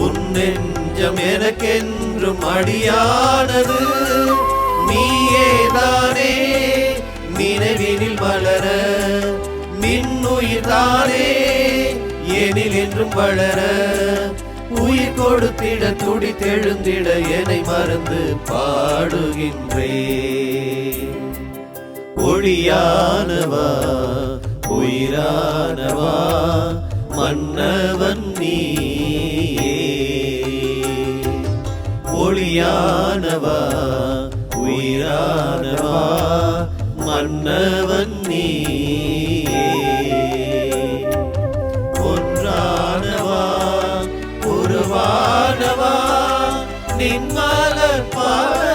உன் நெஞ்சம் எனக்கென்றும் அடியானது. நீயேதானே நினைவினில் வளர, நின்னுயிர்தானே எனில் என்றும் வளர. உயிர் கொடுத்திட துடித்தெழுந்திட என்னை மறந்து பாடுகின்றே. ஒளியானவா உயிரானவா மன்னவன் நீயே. ஒளியானவா உயிரானவா மன்னவன் நீயே. ஒன்றானவா உருவானவா நின்மலர் பாத